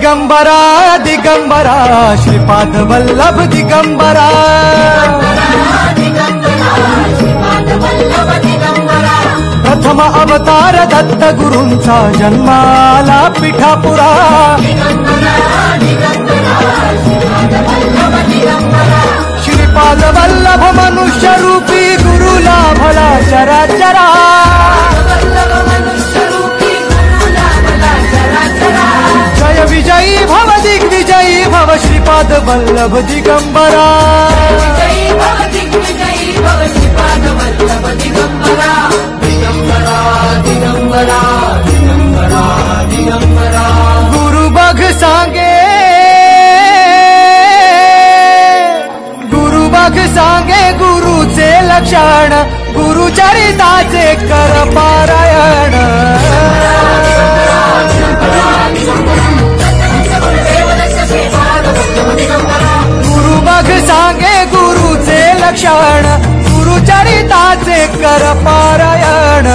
दिगंबरा दिगंबरा श्रीपाद वल्लभ दिगंबरा प्रथम अवतार दत्त गुरूंचा जन्माला पिठापुरा श्रीपाद वल्लभ मनुष्य रूपी गुरु लाभला चराचरा जय विजयी भव दिग्विजयी भव श्रीपाद वल्लभ दिगंबरा दिगंबरा दिगंबरा दिगंबरा गुरु बघ सांगे गुरुचे लक्षण गुरुचरिताचे कर पारायण गुरु बघ सांगे गुरुचे लक्षण गुरुचरिताचे कर पारायण